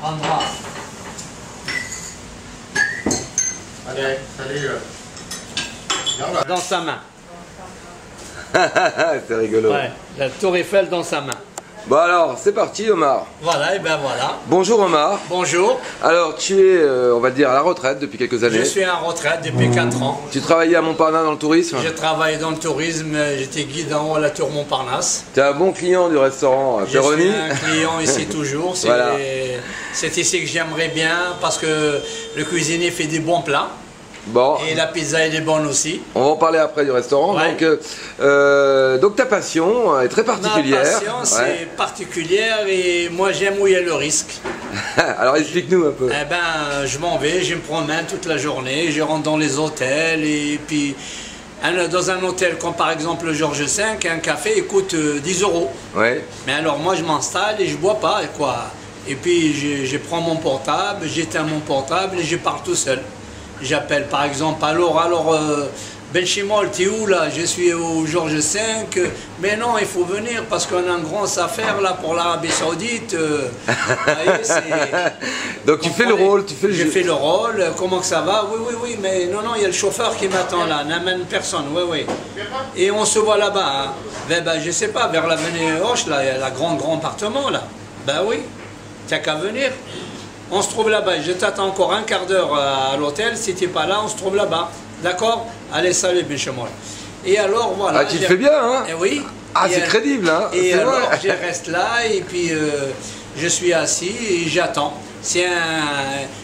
Endroit. Allez, salut. Dans sa main. C'est rigolo. Ouais, la tour Eiffel dans sa main. Bon alors, c'est parti Omar. Voilà, et ben voilà. Bonjour Omar. Bonjour. Alors tu es, on va dire, à la retraite depuis quelques années. Je suis en retraite depuis 4 ans. Tu travaillais à Montparnasse dans le tourisme? J'ai travaillé dans le tourisme, j'étais guide en haut à la tour Montparnasse. Tu es un bon client du restaurant Perroni? Je suis un client ici toujours. C'est Voilà. ici que j'aimerais bien parce que le cuisinier fait des bons plats. Bon. Et la pizza elle est bonne aussi. On va en parler après du restaurant. Ouais. Donc ta passion est très particulière. Ma passion c'est particulière et moi j'aime où il y a le risque. Alors explique-nous un peu. Eh ben, je m'en vais, je me promène toute la journée, je rentre dans les hôtels et puis dans un hôtel comme par exemple le Georges V, un café coûte 10 €. Ouais. Mais alors moi je m'installe et je bois pas quoi. Et puis je prends mon portable, j'éteins mon portable et je pars tout seul. J'appelle par exemple, alors Belchimol, t'es où là? Je suis au Georges V, mais non, il faut venir parce qu'on a une grosse affaire là pour l'Arabie Saoudite. Voyez, donc tu fais le rôle, tu fais le jeu. J'ai fait le rôle, comment que ça va? Oui, mais non, il y a le chauffeur qui m'attend là, n'amène personne, oui. Et on se voit là-bas, hein. Je sais pas, vers l'avenue Hoche, là, il y a la grand appartement là. Ben oui, t'as qu'à venir. On se trouve là-bas, je t'attends encore un quart d'heure à l'hôtel, si tu n'es pas là, on se trouve là-bas. D'accord? Allez, salut, Béchamol. Et alors, voilà. Ah, tu le fais bien, hein? Eh oui. Ah, c'est crédible, hein? Et alors, vrai. je reste là, et puis je suis assis et j'attends. C'est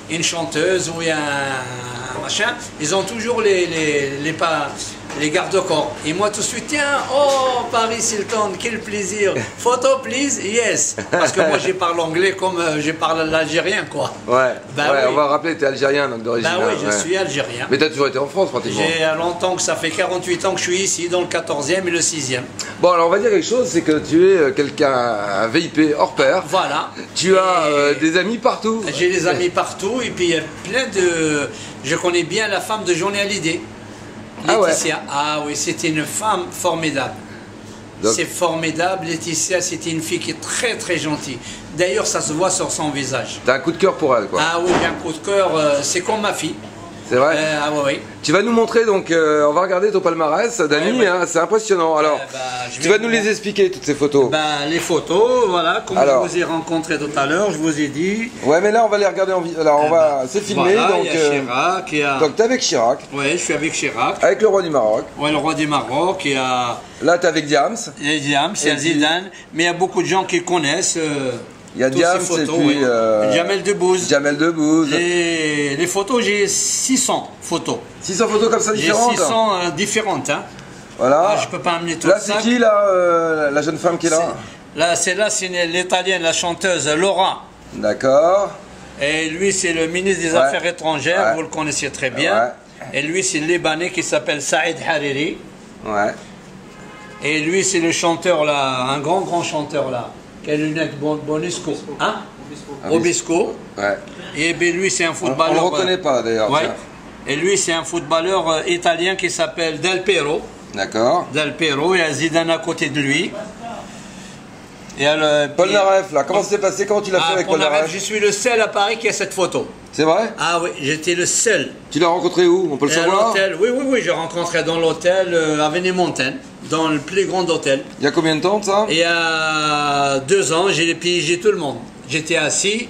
une chanteuse ou un machin, ils ont toujours les garde-corps. Et moi tout de suite, tiens, oh Paris Hilton, quel plaisir. Photo please, yes. Parce que moi je parle anglais comme je parle l'algérien quoi. Ouais, Bah ouais, oui. on va rappeler, tu es algérien donc d'origine. Ben oui, je ouais. suis algérien. Mais tu as toujours été en France pratiquement. J'ai longtemps que ça fait 48 ans que je suis ici, dans le 14e et le 6e. Bon, alors on va dire quelque chose, c'est que tu es quelqu'un, un VIP hors pair. Voilà. Tu as des amis partout. J'ai des amis partout et puis il y a plein de... Je connais bien la femme de Johnny Hallyday. Ah ouais. Laetitia. Ah oui, c'était une femme formidable. C'est formidable. Laetitia, c'était une fille qui est très très gentille. D'ailleurs, ça se voit sur son visage. T'as un coup de cœur pour elle, quoi. Ah oui, j'ai un coup de cœur. C'est comme ma fille. C'est vrai. Ah oui. Tu vas nous montrer, donc, on va regarder ton palmarès, Dani, Ouais. hein, c'est impressionnant. Alors, tu vas nous les expliquer, toutes ces photos. Les photos, voilà, comme Alors. je vous ai rencontré tout à l'heure, je vous ai dit. Ouais, mais là, on va les regarder en vidéo. Alors, c'est filmé, Voilà, donc. il y a Chirac, il y a... Donc, t'es avec Chirac, Oui, je suis avec Chirac. avec le roi du Maroc. Ouais, le roi du Maroc, il y a... Là, t'es avec Diams. Il y a Diam, il y a Zidane, mais il y a beaucoup de gens qui connaissent. Il y a tous Diams, ces photos, et puis. oui. Jamel Debbouze. Jamel Debbouze. Les photos, j'ai 600 photos. 600 photos comme ça J'ai différentes. 600 différentes. Hein. Voilà. Ah, je peux pas amener tout Là, ça. c'est qui, là, la jeune femme qui est là? Là, c'est l'italienne, la chanteuse Laura. D'accord. Et lui, c'est le ministre des Ouais. Affaires étrangères, Ouais. vous le connaissiez très bien. Ouais. Et lui, c'est le Libanais qui s'appelle Saïd Hariri. Ouais. Et lui, c'est le chanteur là, un grand chanteur là, qui a les lunettes Bonisco. Hein? Obisco. Ouais. Et bien lui, c'est un On footballeur. le reconnaît pas, d'ailleurs. Ouais. tiens. Et lui, c'est un footballeur italien qui s'appelle Del Piero. D'accord. Del Piero, il y a Zidane à côté de lui. Et Paul Naref, là, comment ça s'est passé? Comment tu l'as fait avec Paul Naref? je suis le seul à Paris qui a cette photo. C'est vrai? Ah oui, j'étais le seul. Tu l'as rencontré où? On peut le Et à savoir? l'hôtel, oui, j'ai rencontré dans l'hôtel Avenue Montaigne, dans le plus grand hôtel. Il y a combien de temps de ça? Et il y a 2 ans, j'ai piégé tout le monde. J'étais assis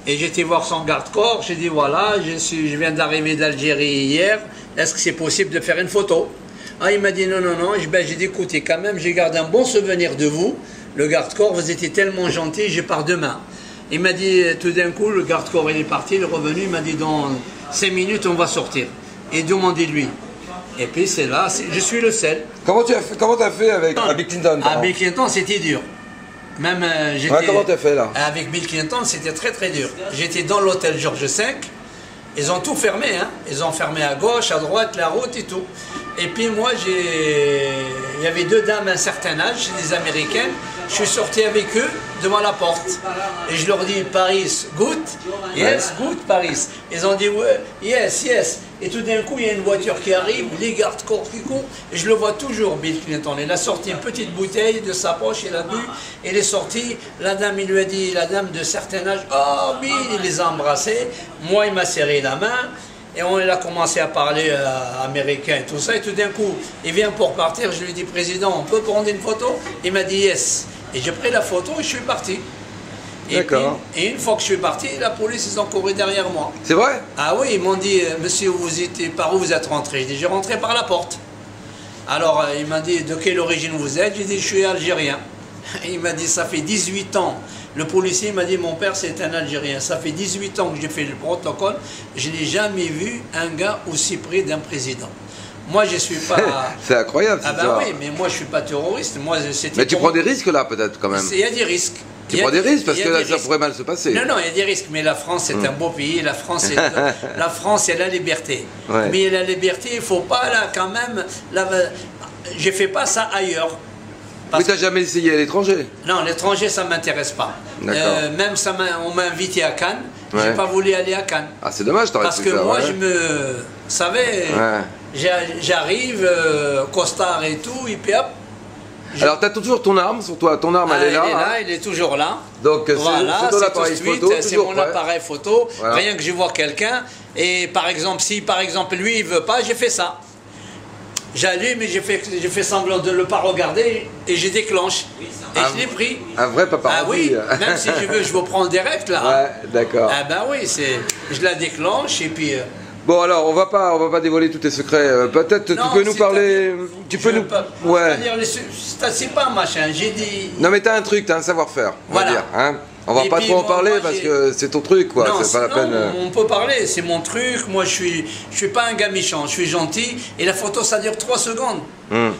et j'étais voir son garde-corps. J'ai dit voilà, je viens d'arriver d'Algérie hier. Est-ce que c'est possible de faire une photo? Ah, il m'a dit non. J'ai dit écoutez, quand même, j'ai gardé un bon souvenir de vous. Le garde-corps, vous étiez tellement gentil, je pars demain. Il m'a dit tout d'un coup, le garde-corps il est parti, il est revenu, il m'a dit dans 5 minutes on va sortir. Et demandez-lui. Et puis c'est là, je suis le seul. Comment t'as fait avec Bill Clinton? À Bill Clinton, c'était dur. Même j'étais. Comment t'as fait là? Avec Bill Clinton, c'était très très dur. J'étais dans l'hôtel Georges V. Ils ont tout fermé, hein. Ils ont fermé à gauche, à droite, la route et tout. Et puis moi, il y avait 2 dames à un certain âge, des Américaines. Je suis sorti avec eux devant la porte. Et je leur dis, Paris, good? Yes, good, Paris. Ils ont dit, ouais, yes, yes. Et tout d'un coup, il y a une voiture qui arrive, les gardes-corps qui courent, et je le vois toujours, Bill Clinton. Il a sorti une petite bouteille de sa poche, il a bu, il est sorti. La dame, il lui a dit, la dame de certain âge, oh, Bill, il les a embrassés. Moi, il m'a serré la main. Et on a commencé à parler américain et tout ça. Et tout d'un coup, il vient pour partir. Je lui dis, Président, on peut prendre une photo? Il m'a dit, yes. Et j'ai pris la photo et je suis parti. D'accord. Et une fois que je suis parti, la police, ils ont couru derrière moi. C'est vrai? Ah oui, ils m'ont dit, monsieur, par où vous êtes rentré? Je dis, j'ai rentré par la porte. Alors, il m'a dit, de quelle origine vous êtes? J'ai dit, je suis algérien. Il m'a dit, ça fait 18 ans. Le policier m'a dit, mon père c'est un Algérien. Ça fait 18 ans que j'ai fait le protocole. Je n'ai jamais vu un gars aussi près d'un président. Moi, je ne suis pas... C'est incroyable, ah ben oui, mais moi, je ne suis pas terroriste. Moi, mais tu prends des risques là, peut-être, quand même. Il y a des risques. Tu prends des risques parce que là, ça pourrait mal se passer. Non, non, il y a des risques. Mais la France, c'est un beau pays. La France, c'est la liberté. Ouais. Mais la liberté, il ne faut pas, là, quand même... Je ne fais pas ça ailleurs. Mais tu n'as jamais essayé à l'étranger? Non, l'étranger, ça ne m'intéresse pas. Même on m'a invité à Cannes, je n'ai pas voulu aller à Cannes. Ah, c'est dommage, t'aurais parce que faire, moi, ouais. je me... Vous savez, j'arrive, costard et tout, et puis hop. Alors, tu as toujours ton arme sur toi, ton arme, elle est là. Elle est là, elle est toujours là. Donc, voilà, c'est ton appareil photo, c'est mon appareil photo. Voilà. Rien que je vois quelqu'un, et par exemple, si par exemple lui, il ne veut pas, j'ai fait ça. J'allume et j'ai fait semblant de ne le pas regarder et je déclenche. Et je l'ai pris. Un vrai paparazzi. Ah oui, même si je veux, je vous prends direct là. Ouais, d'accord. Ah ben oui, je la déclenche et puis... Bon alors, on va pas dévoiler tous tes secrets. Peut-être tu peux nous parler... Tu peux nous... Ouais. C'est pas un machin, j'ai dit... Non mais t'as un truc, t'as un savoir-faire, on va dire. Hein, on va pas trop en parler parce que c'est ton truc, quoi. C'est pas la peine. On peut parler, c'est mon truc. Moi, je suis pas un gars méchant, je suis gentil. Et la photo, ça dure 3 secondes.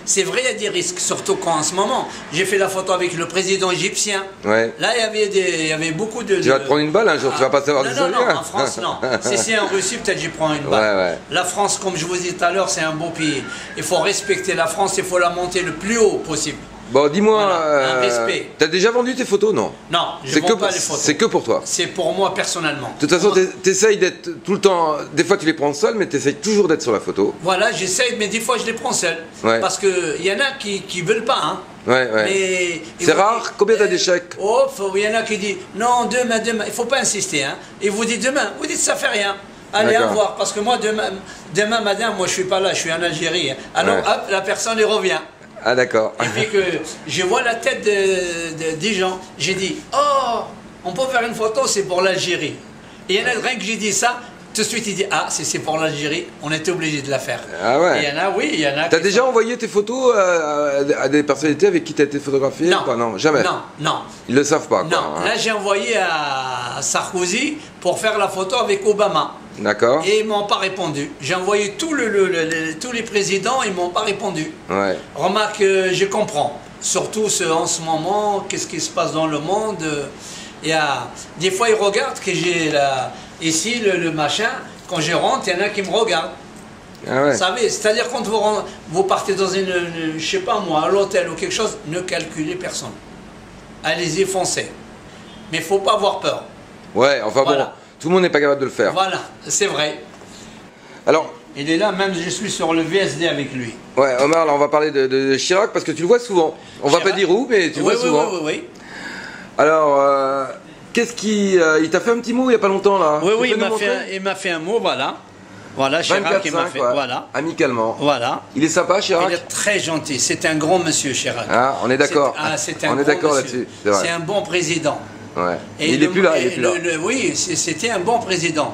C'est vrai, il y a des risques, surtout quand en ce moment. J'ai fait la photo avec le président égyptien. Ouais. Là, il y avait beaucoup de... Tu vas te prendre une balle un jour, tu vas pas savoir des Non, en France, non. Si c'est en Russie, peut-être j'y prends une balle. Ouais. La France, comme je vous disais tout à l'heure, c'est un beau pays. Il faut respecter la France, il faut la monter le plus haut possible. Bon, dis-moi, un respect. T'as déjà vendu tes photos, non? Non, je ne vends pas les photos. C'est que pour toi? C'est pour moi personnellement. De toute façon, t'essayes d'être tout le temps, des fois tu les prends seul, mais t'essayes toujours d'être sur la photo. Voilà, j'essaye, mais des fois je les prends seul. Ouais. Parce qu'il y en a qui ne veulent pas, hein. Ouais. C'est rare? Combien t'as d'échecs? Oh, il y en a qui disent, non, demain, il ne faut pas insister, hein. Et vous dites demain, vous dites ça fait rien. Allez, à voir, parce que moi, demain, madame, moi je suis pas là, je suis en Algérie. Hein. Alors, hop, la personne, elle revient. Ah d'accord. Et puis que je vois la tête des gens, j'ai dit, oh, on peut faire une photo, c'est pour l'Algérie. Et il y en a rien que j'ai dit ça, tout de suite il dit, ah, c'est pour l'Algérie, on était obligé de la faire. Ah ouais. Et il y en a, oui, il y en a. T'as déjà envoyé tes photos à des personnalités avec qui t'as été photographié? Non. Non, jamais. Non. Ils le savent pas, quoi. Non, là j'ai envoyé à Sarkozy pour faire la photo avec Obama. D'accord. Et ils m'ont pas répondu. J'ai envoyé tous les présidents, ils m'ont pas répondu. Ouais. Remarque, je comprends. Surtout en ce moment, qu'est-ce qui se passe dans le monde. Des fois, ils regardent que j'ai ici le machin. Quand je rentre, il y en a qui me regardent. Ah ouais. Vous savez, c'est-à-dire quand vous partez dans je sais pas moi, à l'hôtel ou quelque chose, ne calculez personne. Allez-y, foncez. Mais il faut pas avoir peur. Ouais, enfin voilà. Bon. Tout le monde n'est pas capable de le faire. Voilà, c'est vrai. Alors, il est là, même je suis sur le VSD avec lui. Ouais, Omar, là on va parler de Chirac parce que tu le vois souvent. On Chirac. Va pas dire où, mais tu le vois souvent. Oui. Alors, qu'est-ce qui... il t'a fait un petit mot il n'y a pas longtemps là? Oui, il m'a fait un mot, voilà. Voilà, Chirac, il m'a fait... Voilà. Amicalement. Voilà. Il est sympa, Chirac? Il est très gentil. C'est un grand monsieur, Chirac. Ah, on est d'accord. On est d'accord là-dessus. C'est un bon président. Ouais. Et il n'est plus là, oui, c'était un bon président.